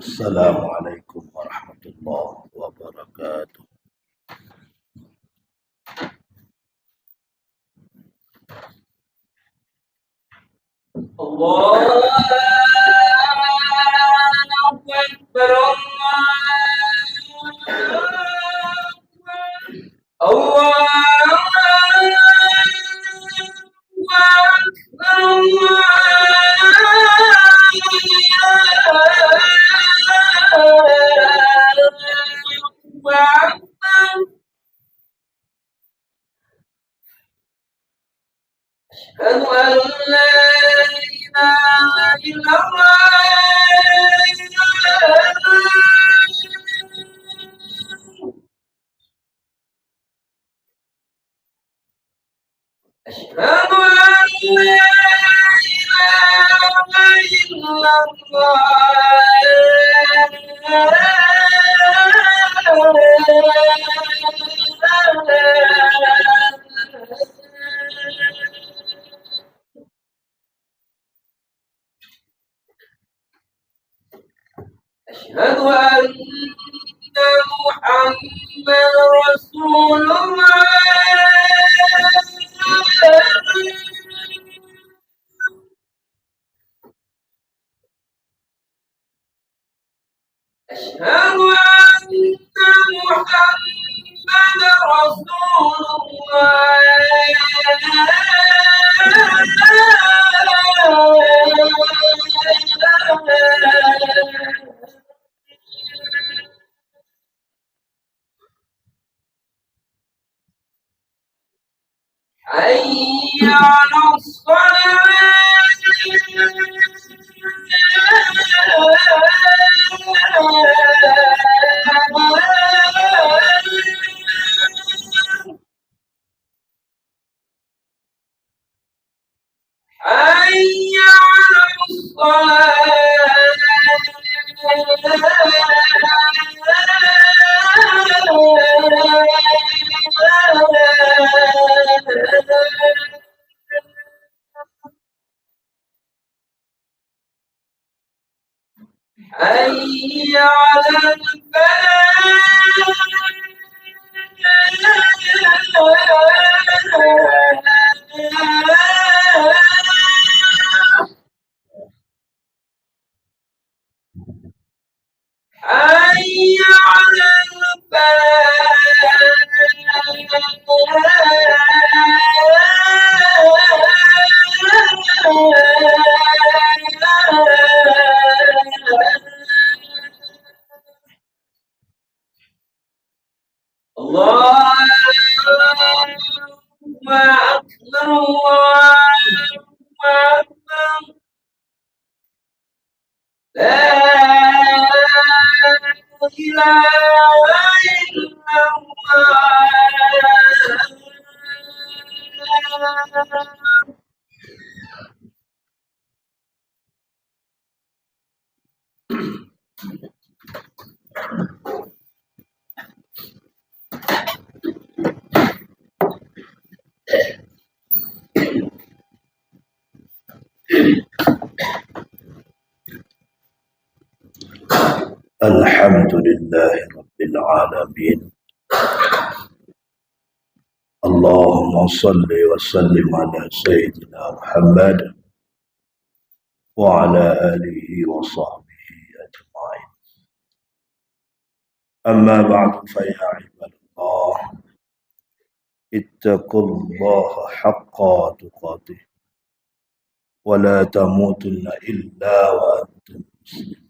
Assalamualaikum warahmatullahi wabarakatuh. Allahu Akbar, Allahu Akbar. أشهد أن لا إله إلا الله. أشهد أن لا إله إلا الله. أشهد أن محمد رسول الله. أشهد أن محمد رسول الله. حي على الصلاة. حي على الصلاة. حي على الفلاح. حي على الفلاح. الله أكبر، الله أكبر. لا إله إلا الله. Alhamdulillahi Rabbil Alamin. Allahumma salli wa sallim ala Sayyidina Muhammad wa ala alihi wa sahbihi ajma'in. Amma ba'du fa ya ibadallah, ittaqullaha haqqa tuqatih wa la tamutunna illa wa antum muslimun.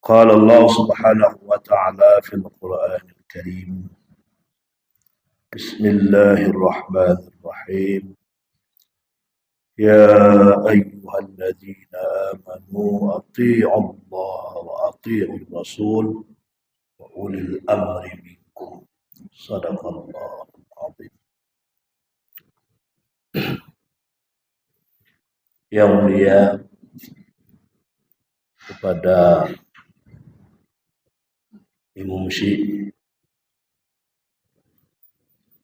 Qala Allah subhanahu wa ta'ala fil Qur'anil Karim. Bismillahirrahmanirrahim. يا أيها الذين آمنوا أطيعوا الله وأطيعوا الرسول وأولي الأمر منكم. صدق الله العظيم. Yang mulia, kepada Imam Syekh,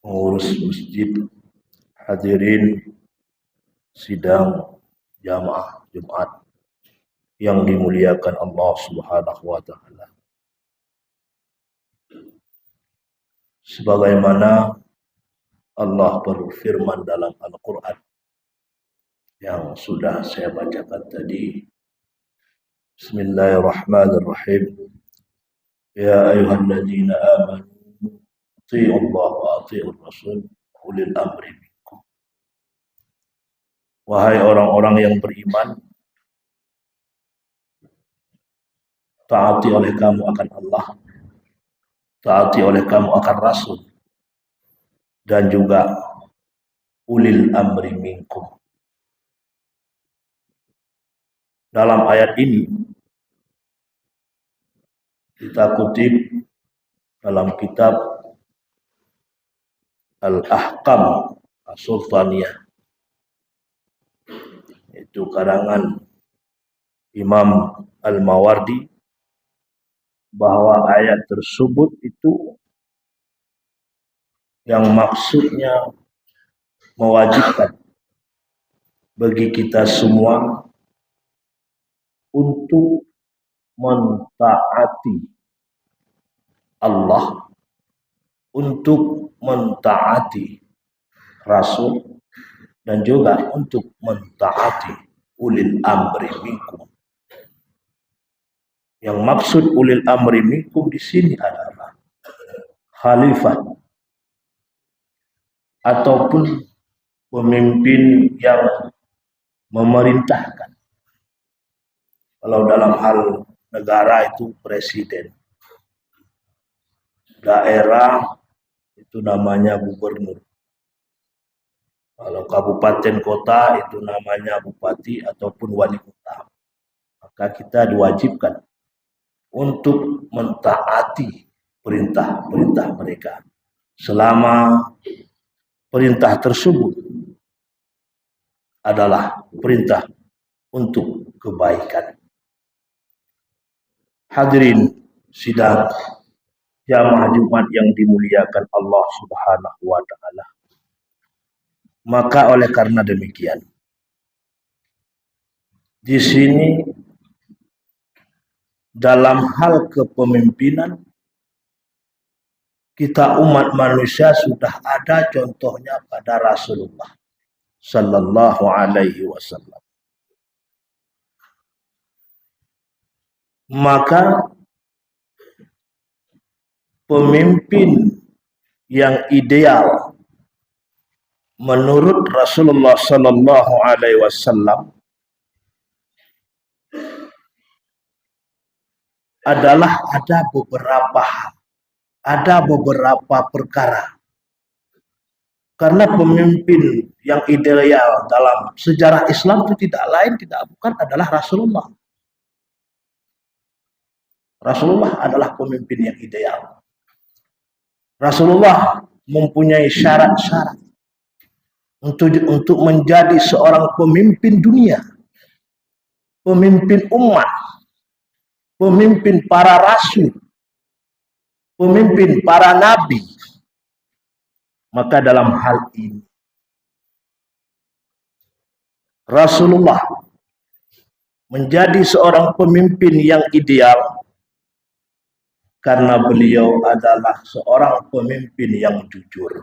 pengurus masjid, hadirin sidang jamaah Jumat yang dimuliakan Allah Subhanahu wa taala. Sebagaimana Allah berfirman dalam Al-Qur'an yang sudah saya bacakan tadi. Bismillahirrahmanirrahim. Ya ayyuhalladzina amanu atti'u Allah wa atti'ur rasul ulil amri minkum. Wahai orang-orang yang beriman, taati oleh kamu akan Allah, taati oleh kamu akan Rasul, dan juga ulil amri minkum. Dalam ayat ini kita kutip dalam kitab Al-Ahkam As-Sultaniyah, itu karangan Imam Al-Mawardi, bahwa ayat tersebut itu yang maksudnya mewajibkan bagi kita semua untuk mentaati Allah, untuk mentaati Rasul, dan juga untuk mentaati ulil amri minkum. Yang maksud ulil amri minkum di sini adalah khalifah ataupun pemimpin yang memerintahkan. Kalau dalam hal negara itu presiden, daerah itu namanya gubernur, kalau kabupaten kota itu namanya bupati ataupun wali kota. Maka kita diwajibkan untuk mentaati perintah-perintah mereka selama perintah tersebut adalah perintah untuk kebaikan. Hadirin sidang jamaah Jumat yang dimuliakan Allah Subhanahu wa taala. Maka oleh karena demikian, di sini dalam hal kepemimpinan kita umat manusia sudah ada contohnya pada Rasulullah sallallahu alaihi wasallam. Maka pemimpin yang ideal menurut Rasulullah sallallahu alaihi wasallam adalah ada beberapa perkara. Karena pemimpin yang ideal dalam sejarah Islam itu tidak lain tidak bukan adalah Rasulullah. Rasulullah adalah pemimpin yang ideal. Rasulullah mempunyai syarat-syarat untuk menjadi seorang pemimpin dunia, pemimpin umat, pemimpin para rasul, pemimpin para nabi. Maka dalam hal ini Rasulullah menjadi seorang pemimpin yang ideal karena beliau adalah seorang pemimpin yang jujur,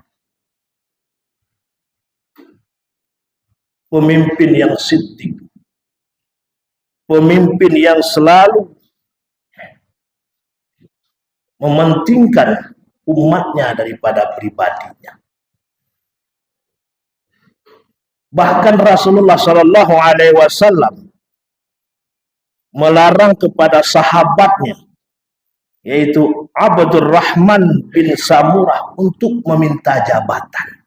pemimpin yang siddiq, pemimpin yang selalu mementingkan umatnya daripada pribadinya. Bahkan Rasulullah Shallallahu Alaihi Wasallam melarang kepada sahabatnya, yaitu Abdurrahman bin Samurah, untuk meminta jabatan.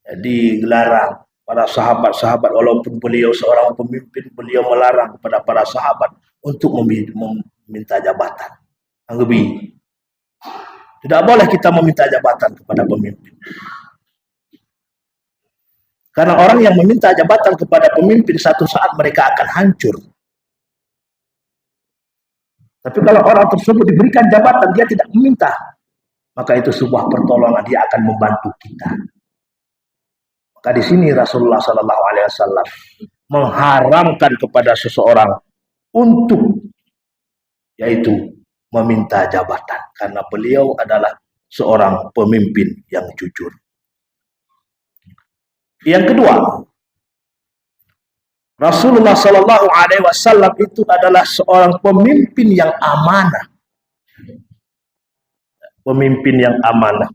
Jadi dilarang para sahabat-sahabat, walaupun beliau seorang pemimpin, beliau melarang kepada para sahabat untuk meminta jabatan. Anggebi, tidak boleh kita meminta jabatan kepada pemimpin. Karena orang yang meminta jabatan kepada pemimpin satu saat mereka akan hancur. Tapi kalau orang tersebut diberikan jabatan, dia tidak meminta, maka itu sebuah pertolongan, dia akan membantu kita. Maka di sini Rasulullah Sallallahu Alaihi Wasallam mengharamkan kepada seseorang untuk yaitu meminta jabatan, karena beliau adalah seorang pemimpin yang jujur. Yang kedua, Rasulullah Shallallahu Alaihi Wasallam itu adalah seorang pemimpin yang amanah, pemimpin yang amanah.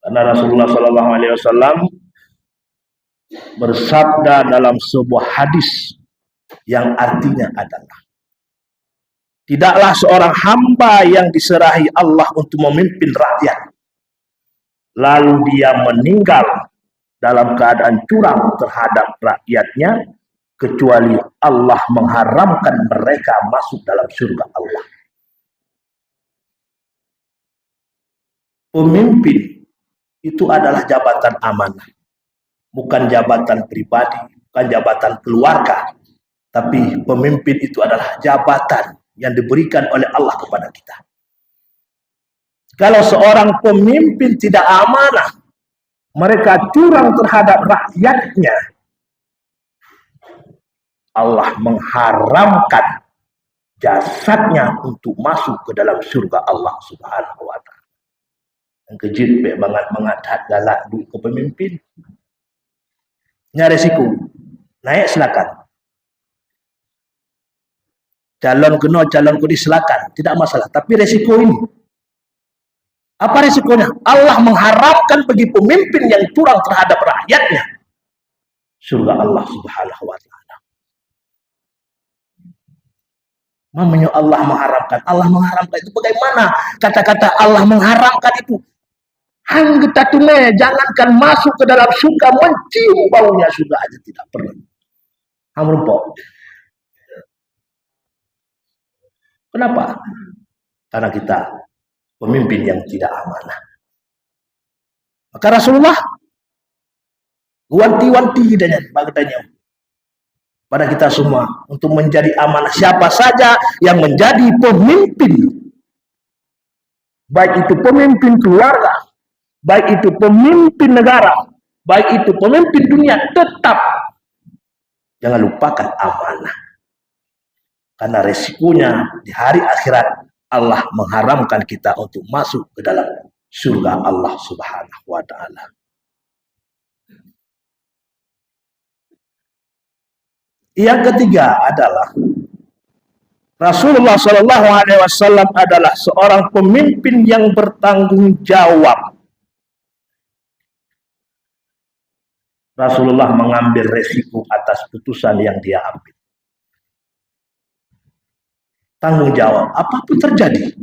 Karena Rasulullah Shallallahu Alaihi Wasallam bersabda dalam sebuah hadis yang artinya adalah, tidaklah seorang hamba yang diserahi Allah untuk memimpin rakyat, lalu dia meninggal dalam keadaan curang terhadap rakyatnya, kecuali Allah mengharamkan mereka masuk dalam surga Allah. Pemimpin itu adalah jabatan amanah, bukan jabatan pribadi, bukan jabatan keluarga, tapi pemimpin itu adalah jabatan yang diberikan oleh Allah kepada kita. Kalau seorang pemimpin tidak amanah, mereka curang terhadap rakyatnya, Allah mengharamkan jasadnya untuk masuk ke dalam surga Allah Subhanahu wa Ta'ala. Yang kejut banget galak duit ke pemimpin. Nya resiko. Naik silakan. Calon kudi silakan, tidak masalah. Tapi resiko ini, apa resikonya? Allah mengharapkan bagi pemimpin yang curang terhadap rakyatnya surga Allah Subhanahu wa Ta'ala. Mamanya Allah mengharamkan itu bagaimana? Kata-kata Allah mengharamkan itu, kita tume, jangankan masuk ke dalam surga, mencium baunya surga aja tidak pernah. Hamrumpok. Kenapa? Karena kita pemimpin yang tidak amanah. Maka Rasulullah wanti-wanti bagadanya pada kita semua untuk menjadi amanah. Siapa saja yang menjadi pemimpin, baik itu pemimpin keluarga, baik itu pemimpin negara, baik itu pemimpin dunia, tetap jangan lupakan amanah. Karena resikonya di hari akhirat Allah mengharamkan kita untuk masuk ke dalam surga Allah Subhanahu wa Ta'ala. Yang ketiga adalah Rasulullah Shallallahu Alaihi Wasallam adalah seorang pemimpin yang bertanggung jawab. Rasulullah mengambil resiko atas putusan yang dia ambil. Tanggung jawab, apapun terjadi,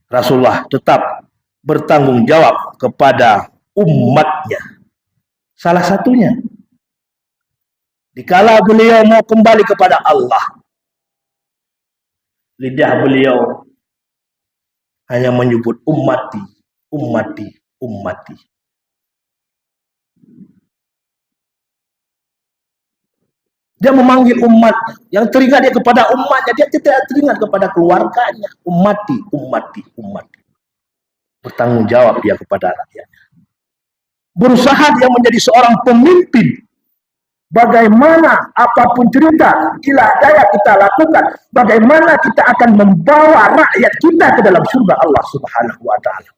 Rasulullah tetap bertanggung jawab kepada umatnya. Salah satunya, dikala beliau mau kembali kepada Allah, lidah beliau hanya menyebut ummati, ummati, ummati. Dia memanggil umatnya. Yang teringat dia kepada umatnya, dia tidak teringat kepada keluarganya. Ummati, ummati, ummati. Bertanggung jawab dia kepada rakyatnya. Berusaha dia menjadi seorang pemimpin. Bagaimana apapun cerita, ilah daya kita lakukan, bagaimana kita akan membawa rakyat kita ke dalam surga Allah Subhanahu wa Ta'ala.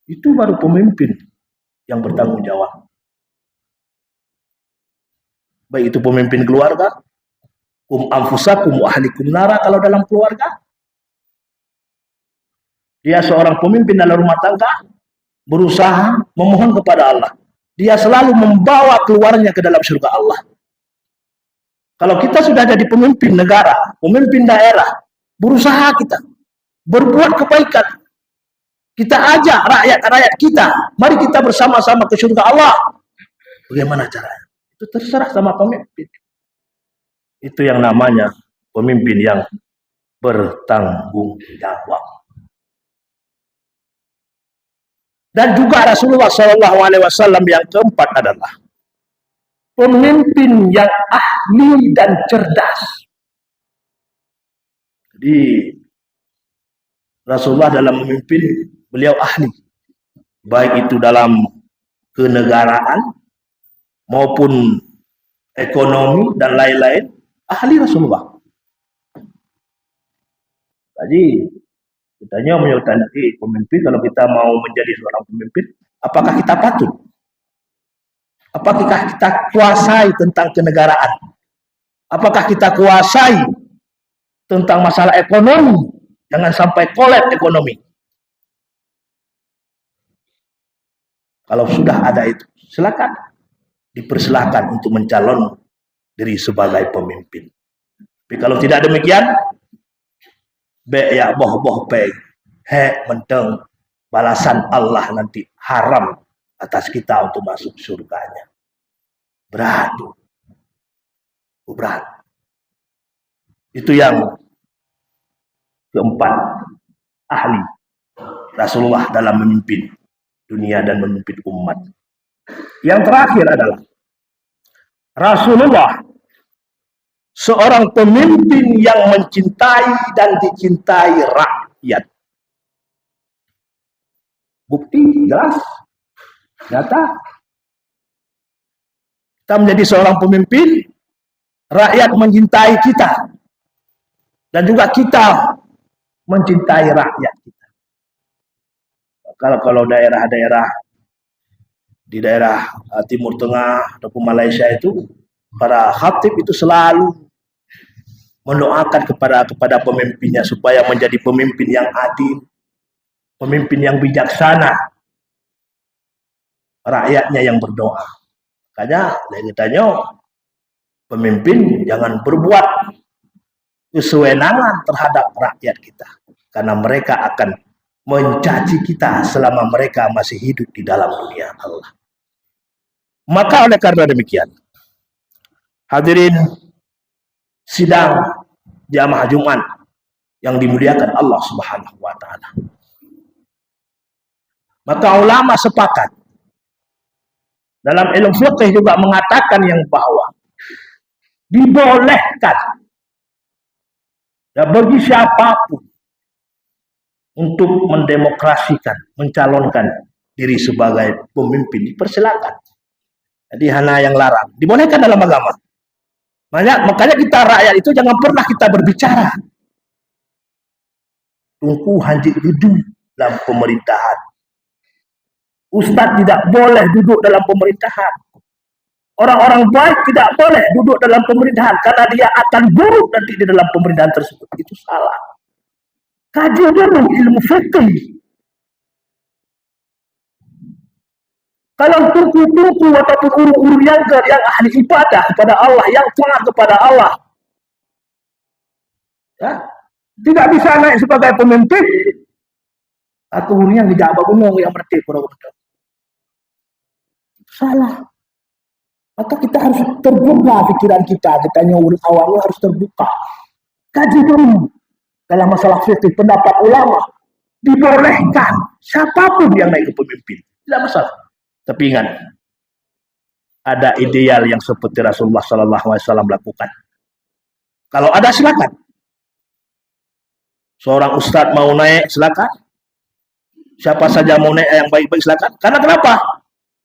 Itu baru pemimpin yang bertanggung jawab. Baik itu pemimpin keluarga, anfusakum wa ahlikum nara, kalau dalam keluarga dia seorang pemimpin dalam rumah tangga, berusaha memohon kepada Allah, dia selalu membawa keluarnya ke dalam surga Allah. Kalau kita sudah jadi pemimpin negara, pemimpin daerah, berusaha kita berbuat kebaikan, kita ajak rakyat kita, mari kita bersama-sama ke surga Allah. Bagaimana caranya? Itu terserah sama pemimpin. Itu yang namanya pemimpin yang bertanggung jawab. Dan juga Rasulullah SAW yang keempat adalah pemimpin yang ahli dan cerdas. Jadi Rasulullah dalam memimpin, beliau ahli, baik itu dalam kenegaraan, maupun ekonomi dan lain-lain ahli Rasulullah. Jadi kitanya menyatakan pemimpin, kalau kita mau menjadi seorang pemimpin, apakah kita patut? Apakah kita kuasai tentang kenegaraan? Apakah kita kuasai tentang masalah ekonomi? Jangan sampai kolab ekonomi. Kalau sudah ada itu, silakan dipersilakan untuk mencalon diri sebagai pemimpin. Tapi kalau tidak demikian, be ya boh pe, he menteng balasan Allah nanti haram atas kita untuk masuk surganya. Berat, berat. Itu yang keempat, ahli Rasulullah dalam memimpin dunia dan memimpin umat. Yang terakhir adalah Rasulullah seorang pemimpin yang mencintai dan dicintai rakyat. Bukti jelas, nyata. Kita menjadi seorang pemimpin, rakyat mencintai kita, dan juga kita mencintai rakyat kita. Kalau daerah-daerah di daerah Timur Tengah ataupun Malaysia itu, para khatib itu selalu mendoakan kepada pemimpinnya supaya menjadi pemimpin yang adil, pemimpin yang bijaksana, rakyatnya yang berdoa. Makanya kitanya pemimpin jangan berbuat kesewenangan terhadap rakyat kita, karena mereka akan mencaci kita selama mereka masih hidup di dalam dunia Allah. Maka oleh karena demikian, hadirin sidang jamaah Jumat yang dimuliakan Allah Subhanahu wa taala. Maka ulama sepakat dalam ilmu fiqh juga mengatakan yang bahwa dibolehkan ya bagi siapapun untuk mendemokrasikan, mencalonkan diri sebagai pemimpin, dipersilakan. Jadi hanya yang larang, dibolehkan dalam agama. Makanya kita rakyat itu jangan pernah kita berbicara tungku hanjik duduk dalam pemerintahan. Ustadz tidak boleh duduk dalam pemerintahan. Orang-orang baik tidak boleh duduk dalam pemerintahan karena dia akan buruk nanti di dalam pemerintahan tersebut. Itu salah. Kaji dulu ilmu fikih. Kalau tungku-tungku ataupun uru-uru yang ahli ibadah kepada Allah, yang taat kepada Allah, ya, tidak bisa naik sebagai pemimpin, atau yang di Jawa Gunung yang merdeka pura-pura. Salah. Maka kita harus terbuka pikiran kita nyuruh awalnya harus terbuka. Kaji dulu dalam masalah fikih, pendapat ulama dibolehkan siapapun yang naik ke pemimpin, tidak masalah. Tapi ingat, ada ideal yang seperti Rasulullah SAW lakukan. Kalau ada silakan. Seorang ustadz mau naik silakan. Siapa saja mau naik yang baik-baik silakan. Karena kenapa?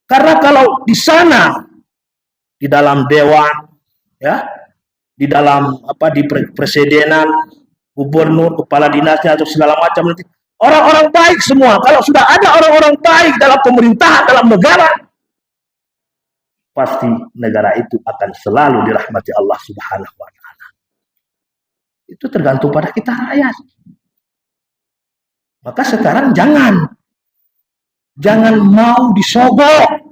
Karena kalau di sana, di dalam dewan, ya, di dalam di presidenan, gubernur, kepala dinasnya atau segala macam nanti, orang-orang baik semua. Kalau sudah ada orang-orang baik dalam pemerintahan, dalam negara, pasti negara itu akan selalu dirahmati Allah Subhanahu wa taala. Itu tergantung pada kita rakyat. Maka sekarang jangan mau disogok.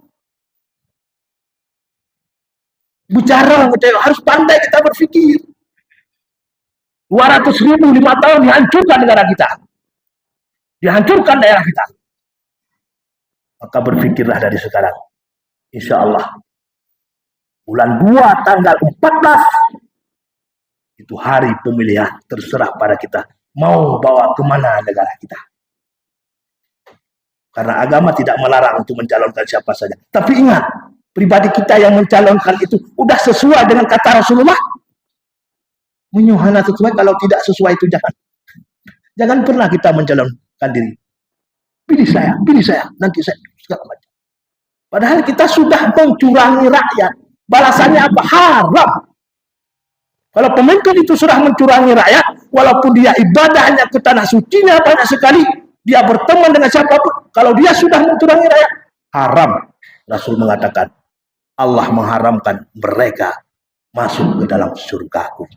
Bicara, harus pandai kita berpikir. 200.000 5 tahun dihancurkan negara kita. Dihancurkan daerah kita. Maka berpikirlah dari sekarang. Insya Allah bulan 2 tanggal 14 itu hari pemilihan, terserah pada kita mau bawa kemana negara kita. Karena agama tidak melarang untuk mencalonkan siapa saja. Tapi ingat, pribadi kita yang mencalonkan itu udah sesuai dengan kata Rasulullah. Menyuhana sesuai, kalau tidak sesuai itu jangan pernah kita mencalonkan diri. Pilih saya, nanti saya segala macam. Padahal kita sudah mencurangi rakyat. Balasannya apa? Haram. Kalau pemimpin itu sudah mencurangi rakyat, walaupun dia ibadahnya ke tanah sucinya banyak sekali, dia berteman dengan siapapun, kalau dia sudah mencurangi rakyat, haram. Rasul mengatakan, Allah mengharamkan mereka masuk ke dalam surgaku.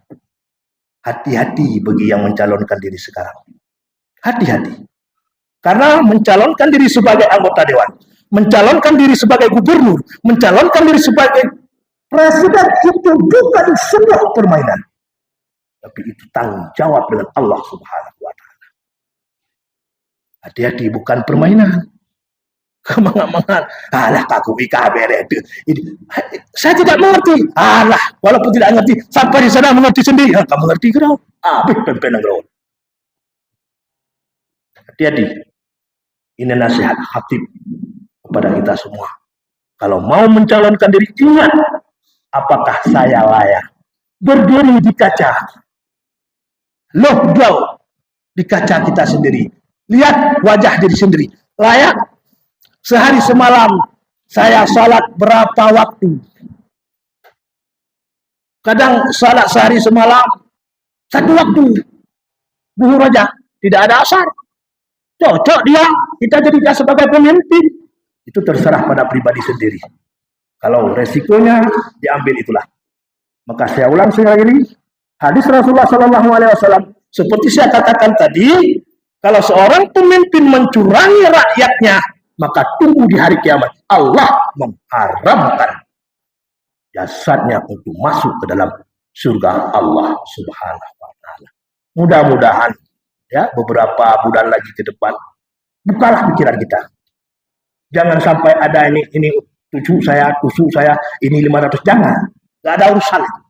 Hati-hati bagi yang mencalonkan diri sekarang. Hati-hati. Karena mencalonkan diri sebagai anggota dewan, mencalonkan diri sebagai gubernur, mencalonkan diri sebagai presiden, itu bukan sebuah permainan. Tapi itu tanggung jawab dengan Allah Subhanahu wa Ta'ala. Hati-hati, bukan permainan. Kemang-mangan, alah kaku ikaber itu. Saya tidak mengerti. Alah, walaupun tidak mengerti, sampai di sana mengerti sendiri. Kamu mengerti kau? Pempenang kau. Hati-hati. Ini nasihat khatib kepada kita semua. Kalau mau mencalonkan diri, ingat, apakah saya layak berdiri di kaca? Loh, jauh di kaca kita sendiri. Lihat wajah diri sendiri. Layak? Sehari semalam saya salat berapa waktu? Kadang salat sehari semalam satu waktu. Zuhur aja, tidak ada asar. Cocok dia, kita jadikan sebagai pemimpin. Itu terserah pada pribadi sendiri. Kalau resikonya diambil itulah. Maka saya ulang sekali lagi, hadis Rasulullah SAW seperti saya katakan tadi, kalau seorang pemimpin mencurangi rakyatnya, maka tunggu di hari kiamat. Allah mengharamkan jasadnya untuk masuk ke dalam surga Allah Subhanahu wa Ta'ala. Mudah-mudahan ya beberapa bulan lagi ke depan, bukalah pikiran kita. Jangan sampai ada ini tusuk saya, ini 500, jangan. Gak ada urusan itu.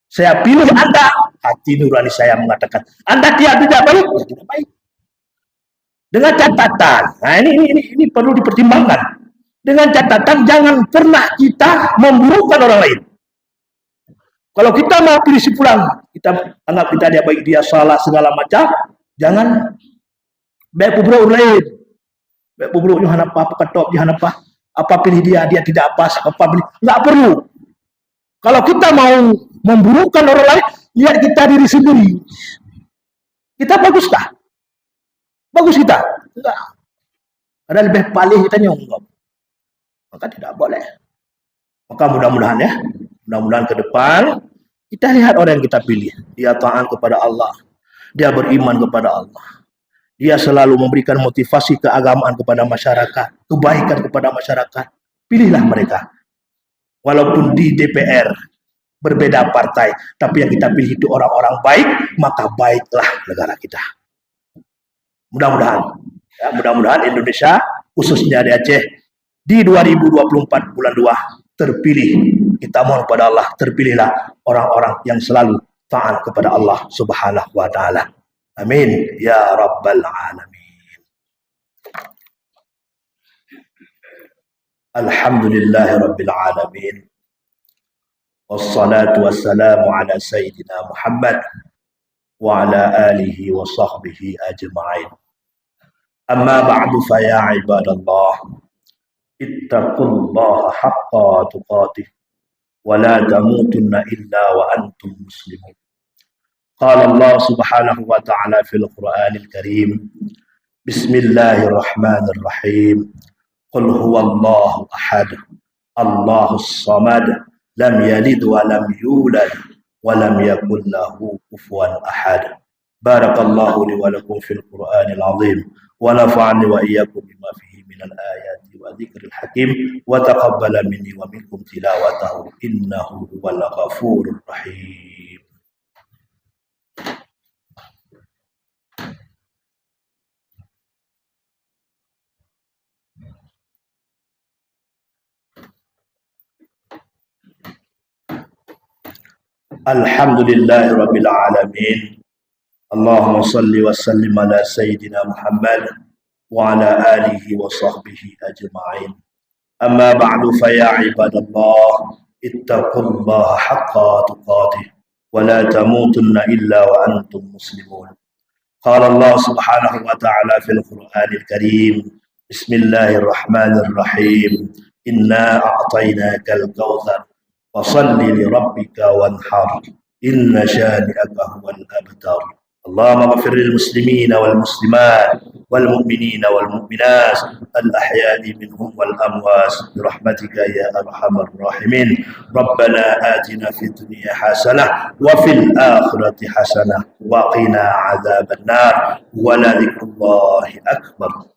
Saya pilih Anda, hati nurani saya mengatakan, Anda tidak baik, ya tidak baik. Dengan catatan, nah ini perlu dipertimbangkan. Dengan catatan jangan pernah kita memburukkan orang lain. Kalau kita mau pilih si pulang, kita anggap dia baik, dia salah segala macam, jangan baik pubruk lain. Baik pubruk johan apa ketop johan apa pilih dia tidak pas, apa pilih, enggak perlu. Kalau kita mau memburukkan orang lain, lihat kita diri sendiri. Kita baguskah? Bagus kita? Enggak. Ada lebih palih kita nyonggok. Maka tidak boleh. Maka mudah-mudahan ya, mudah-mudahan ke depan kita lihat orang yang kita pilih. Dia taat kepada Allah. Dia beriman kepada Allah. Dia selalu memberikan motivasi keagamaan kepada masyarakat, kebaikan kepada masyarakat. Pilihlah mereka. Walaupun di DPR berbeda partai, tapi yang kita pilih itu orang-orang baik, maka baiklah negara kita. Mudah-mudahan, ya, mudah-mudahan Indonesia, khususnya di Aceh, di 2024 bulan 2 terpilih. Kita mohon kepada Allah, terpilihlah orang-orang yang selalu taat kepada Allah Subhanahu wa Ta'ala. Amin ya rabbal alamin. Alhamdulillahi rabbil alamin. Wassalatu wassalamu ala sayyidina Muhammad wa ala alihi wa sahbihi ajma'in. Amma ba'du fa ya ibadallah, ittaqullaha haqqa tuqatih wa la tamutunna illa wa antum muslimun. Qala Allah subhanahu wa ta'ala fil Qur'anil Karim, Bismillahirrahmanirrahim, Qul huwallahu ahad, Allahus samad, lam yalid wa lam yulad wa lam yakul lahu kufuwan ahad. Barakallahu li wa lakum fil Qur'anil azim wa nafa'ani wa iyyakum bima fihi minal ayati wa dzikril hakim wa taqabbala minni wa minkum tilawatahu innahu huwal ghafurur rahim. Alhamdulillahi rabbil alamin. Allahumma salli wa sallim ala sayyidina Muhammad wa ala alihi wa sahbihi ajma'in. Amma ba'du fa ya ibadallah, ittaqullaha haqqa tuqatih wa la tamutunna illa wa antum muslimun. Qala Allah subhanahu wa ta'ala fil Qur'anil Karim, Bismillahirrahmanirrahim, Inna a'tainakal kautsar fasalli li rabbika wanhar. Inna syani'aka huwal abtar. Allahumma ighfir lil muslimina wal muslimat wal mu'minina wal mu'minat al ahya'i minhum wal amwas bi rahmatika ya arhamar rahimin. Rabbana atina fid dunya hasanah wa fil akhirati hasanah wa qina adzabannar. Wa la dzikrullahi akbar.